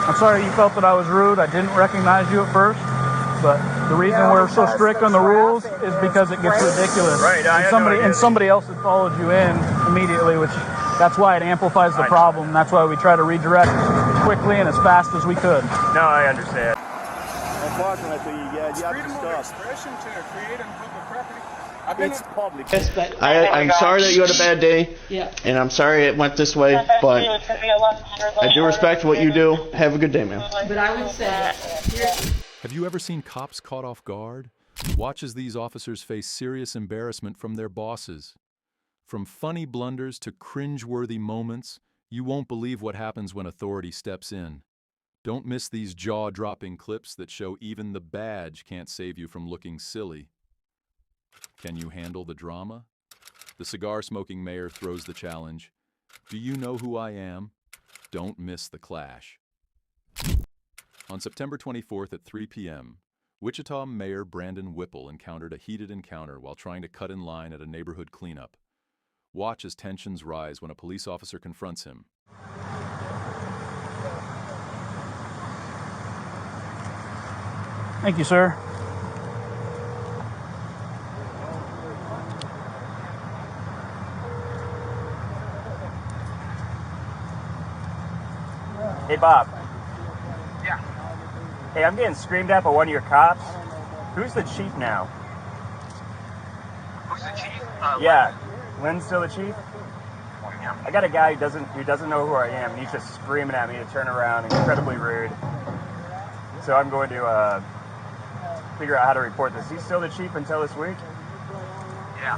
I'm sorry you felt that I was rude. I didn't recognize you at first, but the reason we're so strict on the rules is because it gets ridiculous. Right. And somebody else had followed you in immediately, which that's why it amplifies the problem. That's why we try to redirect quickly and as fast as we could. No, I understand. Unfortunately, you have freedom to of stop. expression to create on public property. It's public. Yes, but I'm sorry that you had a bad day, yeah. and I'm sorry it went this way, but I do respect what you do. Have a good day, man. But I would say, Have you ever seen cops caught off guard? Watch as these officers face serious embarrassment from their bosses. From funny blunders to cringe-worthy moments, you won't believe what happens when authority steps in. Don't miss these jaw-dropping clips that show even the badge can't save you from looking silly. Can you handle the drama? The cigar-smoking mayor throws the challenge. Do you know who I am? Don't miss the clash. On September 24th at 3 p.m., Wichita Mayor Brandon Whipple encountered a heated encounter while trying to cut in line at a neighborhood cleanup. Watch as tensions rise when a police officer confronts him. Thank you, sir. Hey, Bob. Yeah. Hey, I'm getting screamed at by one of your cops. Who's the chief now? Who's the chief? Yeah. Lynn's still the chief? Yeah. I got a guy who doesn't know who I am, and he's just screaming at me to turn around, incredibly rude. So I'm going to figure out how to report this. He's still the chief until this week? Yeah,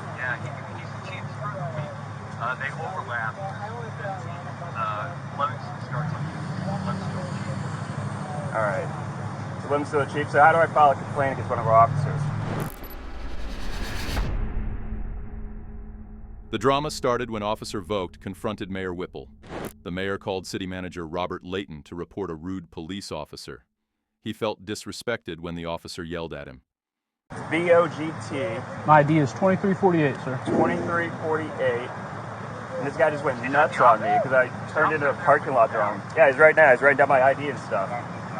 he's the chief for the week. They overlap. Livingston starts on Livingston. All right. So Lynn's still the chief. So how do I file a complaint against one of our officers? The drama started when Officer Vogt confronted Mayor Whipple. The mayor called City Manager Robert Layton to report a rude police officer. He felt disrespected when the officer yelled at him. VOGT My ID is 2348, sir. 2348. And this guy just went nuts on me because I turned into a parking lot drone. Yeah, he's right now. He's writing down my ID and stuff. He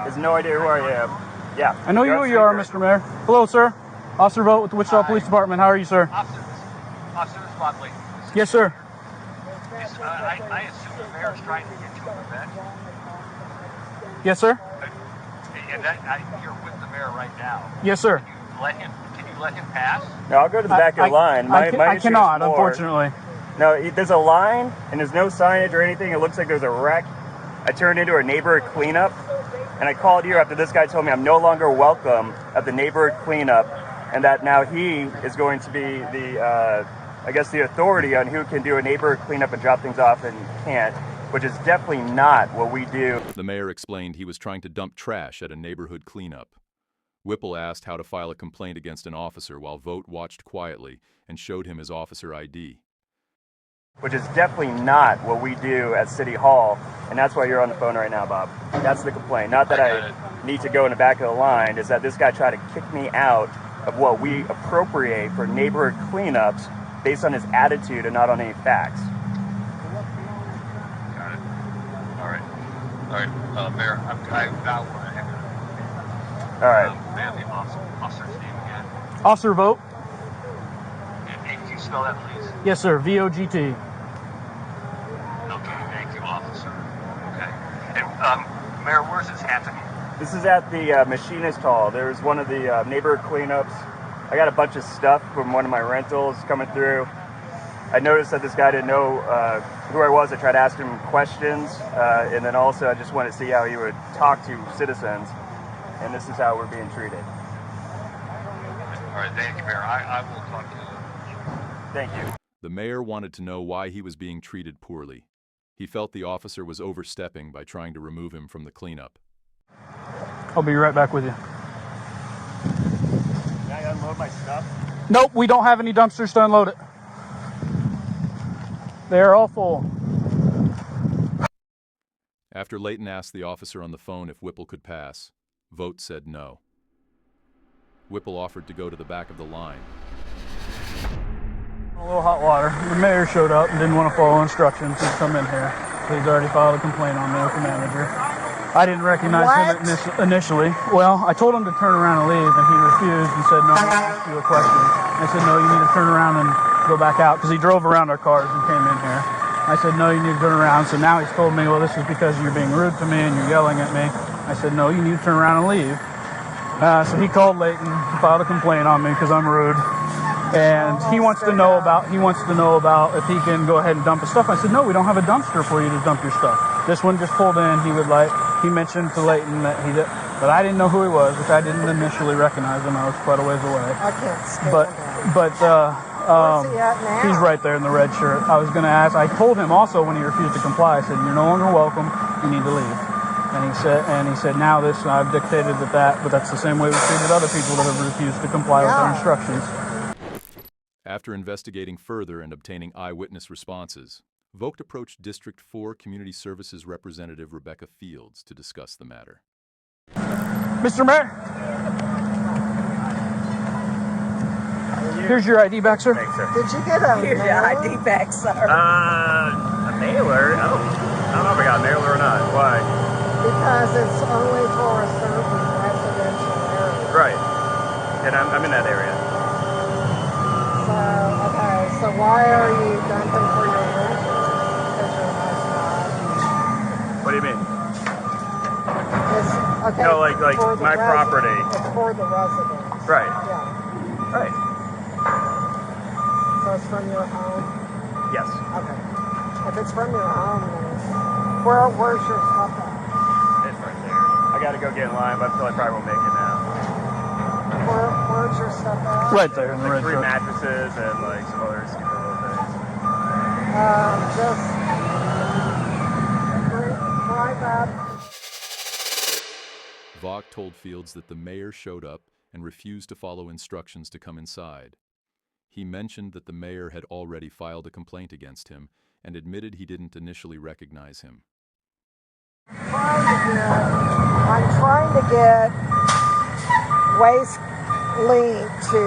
has no idea who I am. Yeah. I know who you are, Mr. Mayor. Hello, sir. Officer Vogt with the Wichita Police Department. How are you, sir? Officer Spotley. Yes, sir. I assume the mayor's trying to get you an event. Yes, sir. And you're with the mayor right now. Yes, sir. Can you let him pass? No, I'll go to the back of the line. My I issue cannot, is more- unfortunately. No, there's a line, and there's no signage or anything. It looks like there's a wreck. I turned into a neighborhood cleanup, and I called you after this guy told me I'm no longer welcome at the neighborhood cleanup, and that now he is going to be the, I guess, the authority on who can do a neighborhood cleanup and drop things off and can't, which is definitely not what we do. The mayor explained he was trying to dump trash at a neighborhood cleanup. Whipple asked how to file a complaint against an officer while Vogt watched quietly and showed him his officer ID. Which is definitely not what we do at City Hall, and that's why you're on the phone right now, Bob. That's the complaint. Not that I need to go in the back of the line, is that this guy tried to kick me out of what we appropriate for neighborhood cleanups based on his attitude and not on any facts. Got it. All right, Mayor, I now want to have All right. may I have the officer's name again? Officer Vogt. Hey, can you spell that, please? Yes, sir. VOGT. Okay, thank you, officer. Okay. And, Mayor, where's this happening? This is at the Machinist Hall. There's one of the neighborhood cleanups. I got a bunch of stuff from one of my rentals coming through. I noticed that this guy didn't know who I was. I tried to ask him questions, and then also I just wanted to see how he would talk to citizens, and this is how we're being treated. All right, thank you, Mayor. I will talk to you. Thank you. The mayor wanted to know why he was being treated poorly. He felt the officer was overstepping by trying to remove him from the cleanup. I'll be right back with you. Can I unload my stuff? Nope, we don't have any dumpsters to unload it. They're all full. After Layton asked the officer on the phone if Whipple could pass, Vogt said no. Whipple offered to go to the back of the line. A little hot water. The mayor showed up and didn't want to follow instructions to come in here. So he's already filed a complaint on me with the manager. I didn't recognize him initially. Well, I told him to turn around and leave, and he refused and said, no, I'm going to ask you a question. I said, no, you need to turn around and go back out, because he drove around our cars and came in here. I said, no, you need to turn around. So now he's told me, well, this is because you're being rude to me and you're yelling at me. I said, no, you need to turn around and leave. So he called Layton, filed a complaint on me because I'm rude. And he wants to know about if he can go ahead and dump his stuff. I said, no, we don't have a dumpster for you to dump your stuff. This one just pulled in. He mentioned to Layton that but I didn't know who he was, which I didn't initially recognize him. I was quite a ways away. I can't stand But Where's he at now? he's right there in the red shirt. I was going to ask. I told him also when he refused to comply. I said, you're no longer welcome. You need to leave. And he said, now this I've dictated that, but that's the same way we treated other people that have refused to comply with our instructions. After investigating further and obtaining eyewitness responses, Vogt approached District 4 Community Services Representative Rebecca Fields to discuss the matter. Mr. Mayor, here's your ID back, sir. Thanks, sir. Did you get a Here's your ID back, sir. A mailer? I don't know if I got a mailer or not. Why? Because it's only for a certain residential area. Right. And I'm in that area. So why are you dumping for your renters? Because you're a nice guy. What do you mean? It's, okay, No, like for the my property. It's for the residents. Right. Yeah. Right. So it's from your home? Yes. Okay. If it's from your home, then where's your stuff at? It's right there. I gotta go get in line, but I feel I probably won't make it now. Where's your stuff at? Right there in the red Like 3 shirt. mattresses and like some other stupid little things. Just drive up. Vogt told Fields that the mayor showed up and refused to follow instructions to come inside. He mentioned that the mayor had already filed a complaint against him and admitted he didn't initially recognize him. I'm trying to get Waste Link to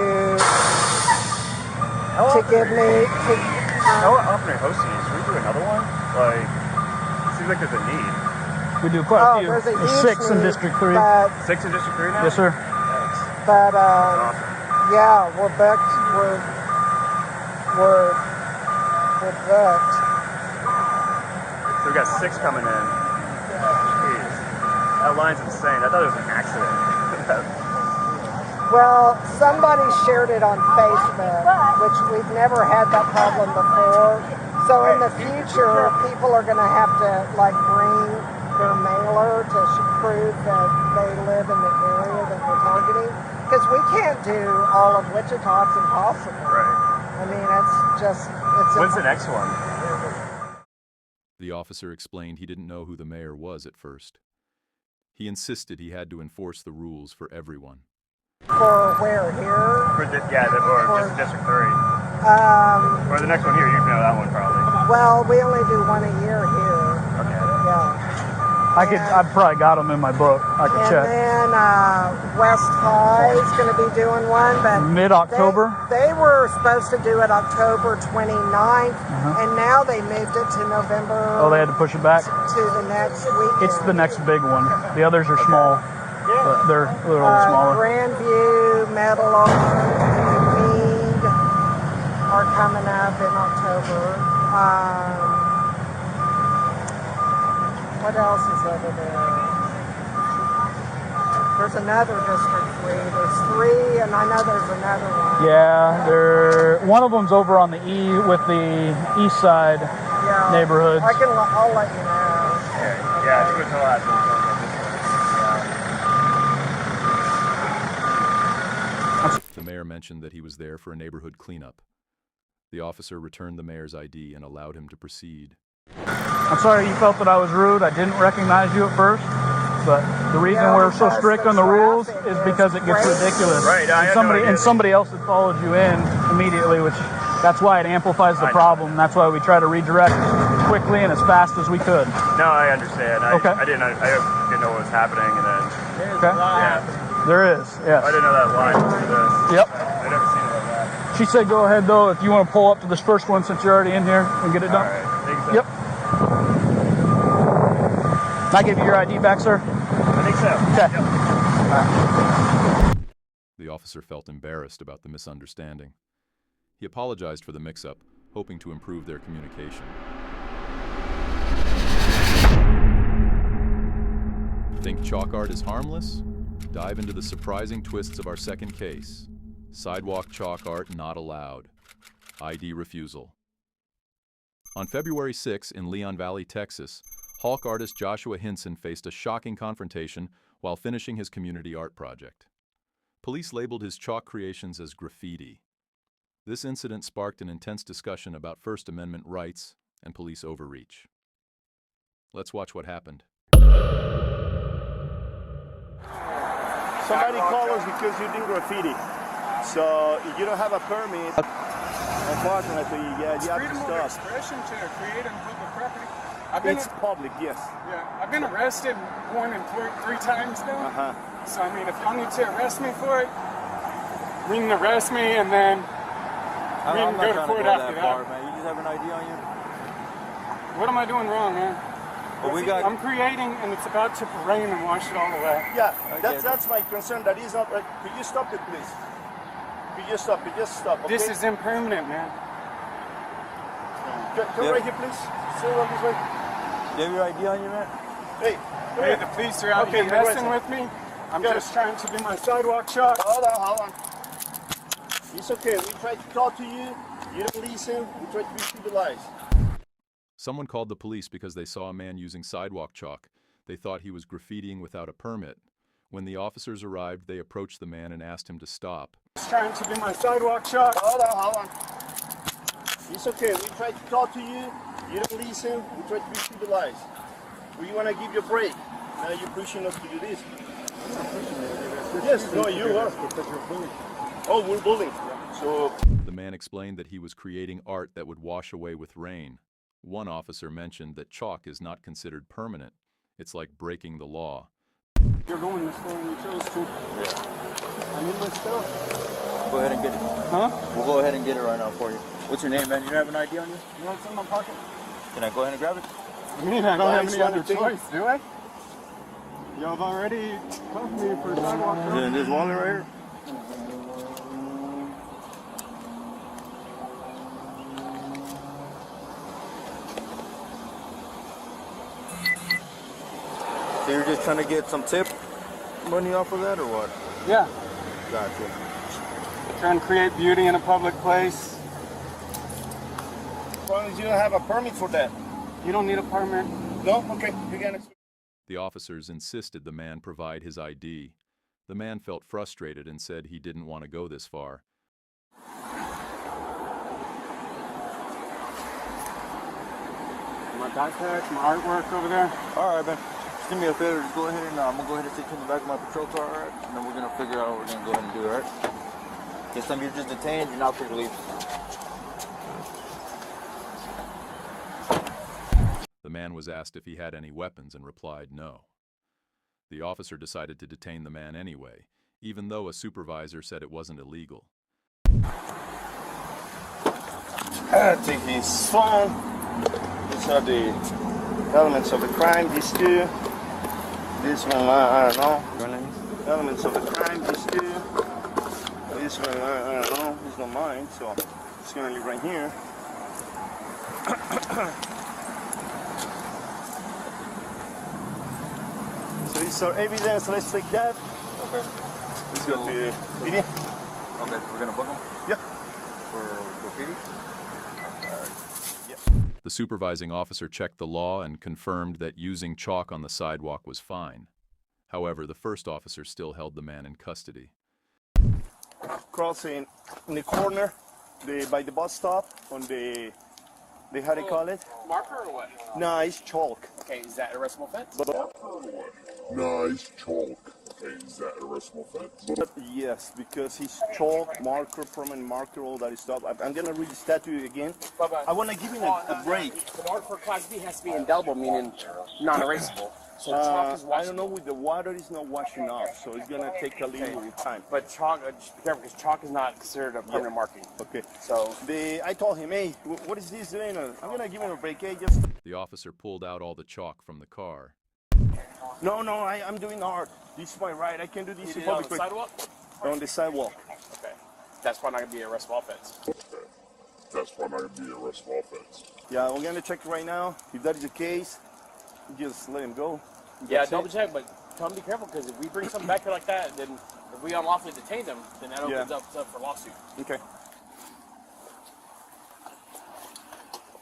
give me How often are you hosting these? Should we do another one? Like, it seems like there's a need. We do quite a few. there's a There's huge 6 in need, District 3. but 6 in District 3 now? Yes, sir. Thanks. But Awesome. yeah, we're booked. We're booked. So we got 6 coming in. Jeez. That line's insane. I thought it was an accident. Well, somebody shared it on Facebook, which we've never had that problem before. So in the future, people are going to have to like bring their mailer to prove that they live in the area that we're targeting. Because we can't do all of Wichita. It's impossible. Right. I mean, it's When's the next one? The officer explained he didn't know who the mayor was at first. He insisted he had to enforce the rules for everyone. For where, here? Or just District 3. Or the next one here. You know that one probably. Well, we only do one a year here. Okay. Yeah. I've probably got them in my book. I could check. And then West High is going to be doing one, but Mid-October? They were supposed to do it October 29th, and now they moved it to November. Oh, they had to push it back? To the next week. It's the next big one. The others are small, but they're a little smaller. Grandview, Metal Art, and Mead are coming up in October. What else is over there? There's another District 3. There's 3, and I know there's another one. Yeah, one of them's over on the with the east side neighborhoods. I'll let you know. Yeah, I think it was the last one. The mayor mentioned that he was there for a neighborhood cleanup. The officer returned the mayor's ID and allowed him to proceed. I'm sorry you felt that I was rude. I didn't recognize you at first, but the reason we're so strict on the rules is because it gets ridiculous. Right, and somebody else had followed you in immediately, which that's why it amplifies the problem. That's why we try to redirect quickly and as fast as we could. No, I understand. I didn't know what was happening, and then yeah, there is. Yes. I didn't know that line was for this. Yep. I never seen it like that. She said, "Go ahead though, if you want to pull up to this first one since you're already in here and get it done." All right. Thanks, Yep. Can I give you your ID back, sir? I think so. Okay. Yep. The officer felt embarrassed about the misunderstanding. He apologized for the mix-up, hoping to improve their communication. Think chalk art is harmless? Dive into the surprising twists of our second case. Sidewalk chalk art not allowed. ID refusal. On February 6 in Leon Valley, Texas, Hulk artist Joshua Hinson faced a shocking confrontation while finishing his community art project. Police labeled his chalk creations as graffiti. This incident sparked an intense discussion about First Amendment rights and police overreach. Let's watch what happened. Somebody called us because you do graffiti. So if you don't have a permit, unfortunately, yeah, you have Freedom to of stop. expression to create on public property. It's public, yes. Yeah, I've been arrested one and three times now. So I mean, if y'all need to arrest me for it, we can arrest me and then we can go to court after that. Man. You just have an ID on you? What am I doing wrong, man? Well, we got. I'm creating and it's about to rain and wash it all away. Yeah, that's my concern. That is not. Could you stop it, please? Could you stop it? Just stop. Okay? This is impermanent, man. Come right here, please. Sit around this way. You have your ID on you, man? Hey, come Hey, here. the police are out here messing with me. I'm just trying to do my sidewalk chalk. Hold on. It's okay. We tried to talk to you. You don't listen. We tried to be civilized. Someone called the police because they saw a man using sidewalk chalk. They thought he was graffitiing without a permit. When the officers arrived, they approached the man and asked him to stop. Just trying to do my sidewalk chalk. Hold on. It's okay. We tried to talk to you. You don't listen. We tried to be civilized. We want to give you a break. Now you're pushing us to do this. Yes, no, you are. Oh, we're bullying. So The man explained that he was creating art that would wash away with rain. One officer mentioned that chalk is not considered permanent. It's like breaking the law. You're going this way and you chose to. Yeah. I need my stuff. go ahead and get it. Huh? We'll go ahead and get it right now for you. What's your name, man? You don't have an ID on you? You want some in my pocket? Can I go ahead and grab it? I mean, I don't have any other anything? choice, do I? Y'all have already cuffed me for sidewalk chalk. In this wallet right here? So you're just trying to get some tip money off of that or what? Yeah. Gotcha. Trying to create beauty in a public place. As long as you don't have a permit for that. You don't need a permit. No? Okay. You can. The officers insisted the man provide his ID. The man felt frustrated and said he didn't want to go this far. My backpack, my artwork over there. All right, man. Just do me a favor. Just go ahead and I'm gonna go ahead and take you in the back of my patrol car, all right? And then we're gonna figure out what we're gonna go ahead and do, all right? Guess you're just detained. You're not free to leave. The man was asked if he had any weapons and replied no. The officer decided to detain the man anyway, even though a supervisor said it wasn't illegal. I take his phone. These are the elements of the crime, these two. This one, I don't know. Elements of the crime, these two. This one, I don't know. It's not mine, so it's gonna leave right here. So these are evidence. Let's take that. Okay. Let's go to Dini. Okay, we're gonna book them? Yeah. For graffiti? The supervising officer checked the law and confirmed that using chalk on the sidewalk was fine. However, the first officer still held the man in custody. Crossing in the corner, by the bus stop, on the how do you call it? Marker or what? No, it's chalk. Okay, is that arrestable offense? Nice chalk. Is that arrestable offense? Yes, because he's chalk, marker, permanent marker, all that stuff. I'm gonna read the statute again. I want to give him a break. The marker for Class B has to be indelible, meaning non-erasable. So chalk is I don't know, with the water it's not washing off, so it's gonna take a little time. But chalk, just be careful because chalk is not considered a permanent marking. Okay. So I told him, hey, what is this doing? I'm gonna give him a break, hey, just. The officer pulled out all the chalk from the car. No, I'm doing art. This is my right. I can do this You in did it on public. the sidewalk? On the sidewalk. Okay. That's probably not going to be a arrestable offense. That's why not gonna be a arrestable offense. Yeah, we're gonna check right now. If that is the case, just let him go. Yeah, That's double it. check, but tell them to be careful because if we bring something back here like that, then if we unlawfully detain them, then that opens up for lawsuit. Okay.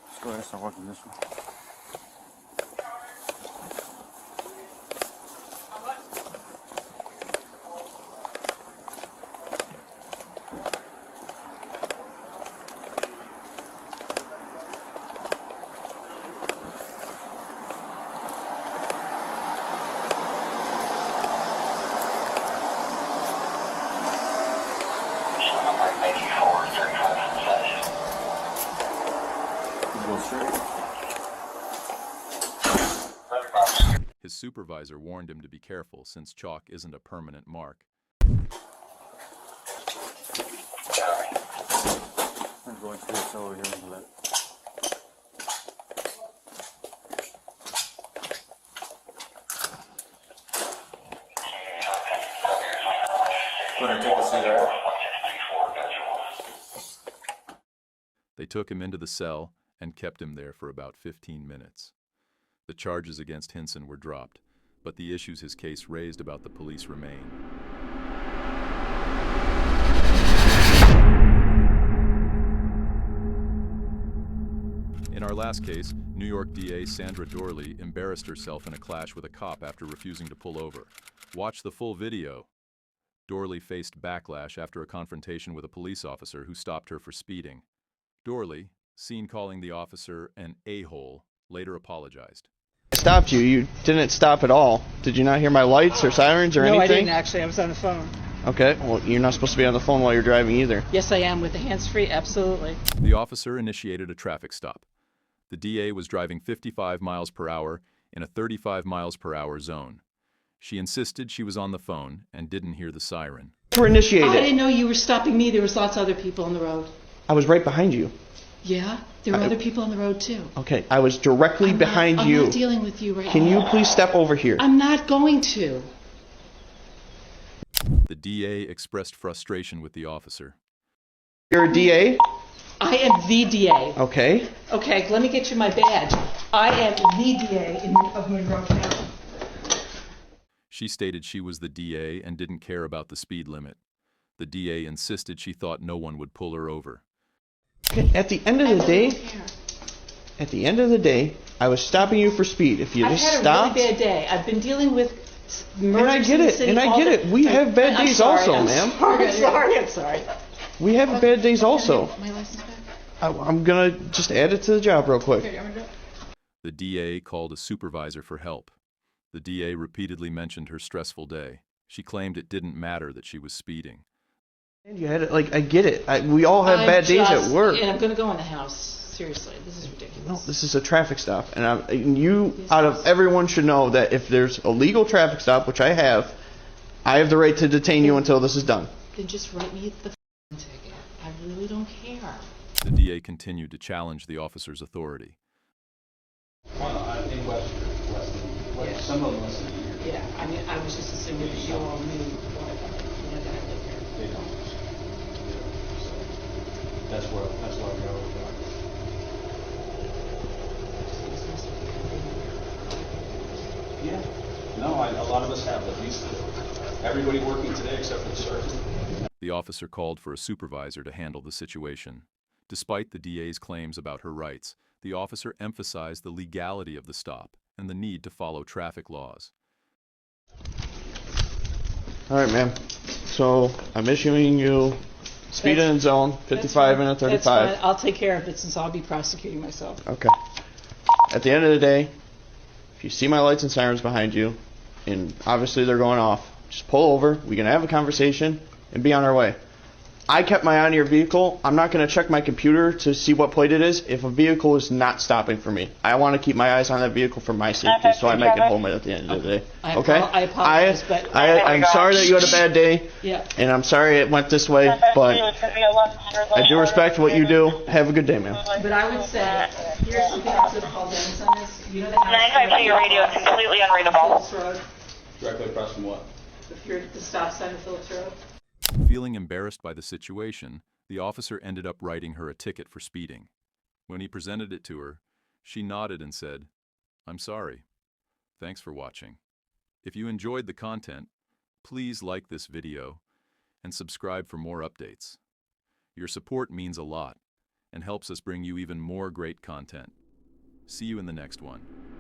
Let's go ahead and start working this one. His supervisor warned him to be careful since chalk isn't a permanent mark. I'm going to this over here on the left. They took him into the cell and kept him there for about 15 minutes. The charges against Hinson were dropped, but the issues his case raised about the police remain. In our last case, New York DA Sandra Dorley embarrassed herself in a clash with a cop after refusing to pull over. Watch the full video. Dorley faced backlash after a confrontation with a police officer who stopped her for speeding. Dorley, seen calling the officer an a-hole, later apologized. I stopped you. You didn't stop at all. Did you not hear my lights or sirens or anything? No, I didn't actually. I was on the phone. Okay, well, you're not supposed to be on the phone while you're driving either. Yes, I am with the hands-free, absolutely. The officer initiated a traffic stop. The DA was driving 55 miles per hour in a 35 miles per hour zone. She insisted she was on the phone and didn't hear the siren. You were initiated. I didn't know you were stopping me. There was lots of other people on the road. I was right behind you. Yeah? There were other people on the road, too. Okay, I was directly behind you. I'm not dealing with you right now. Can you please step over here? I'm not going to. The DA expressed frustration with the officer. You're a DA? I am the DA. Okay. Okay, let me get you my badge. I am the DA of Monroe County. She stated she was the DA and didn't care about the speed limit. The DA insisted she thought no one would pull her over. At the end of the day, I was stopping you for speed. If you just stopped. I've had a really bad day. I've been dealing with murders. And I get it. We have bad days also, ma'am. I'm sorry. We have bad days also. My license back? I'm gonna just add it to the job real quick. The DA called a supervisor for help. The DA repeatedly mentioned her stressful day. She claimed it didn't matter that she was speeding. And you had it, like, I get it. We all have bad days at work. And I'm going to go in the house. Seriously, this is ridiculous. No, this is a traffic stop. And you, out of everyone, should know that if there's a legal traffic stop, which I have the right to detain you until this is done. Then just write me the ticket. I really don't care. The DA continued to challenge the officer's authority. In Webster. Yeah. Some of them listen to you. Yeah, I mean, I was just assuming that you all knew that I live here. They don't. So that's why we always do. Yeah. No, a lot of us have, at least everybody working today except for the sergeant. The officer called for a supervisor to handle the situation. Despite the DA's claims about her rights, the officer emphasized the legality of the stop and the need to follow traffic laws. All right, ma'am. So I'm issuing you speed in zone 55 and a 35. That's fine. I'll take care of it since I'll be prosecuting myself. Okay. At the end of the day, if you see my lights and sirens behind you, and obviously they're going off, just pull over. We can have a conversation and be on our way. I kept my eye on your vehicle. I'm not going to check my computer to see what plate it is if a vehicle is not stopping for me. I want to keep my eyes on that vehicle for my safety, so I make it home at the end of the day. Okay? I apologize, but I'm sorry that you had a bad day, yeah. and I'm sorry it went this way, but I do respect what you do. Have a good day, man. But I would say, here's something else that Paul Dennis on this. You know the house 952, your radio is completely unreadable. Phillips Road? Directly across from what? If you're at the stop sign of Phillips Road. Feeling embarrassed by the situation, the officer ended up writing her a ticket for speeding. When he presented it to her, she nodded and said, "I'm sorry. Thanks for watching. If you enjoyed the content, please like this video and subscribe for more updates. Your support means a lot and helps us bring you even more great content. See you in the next one."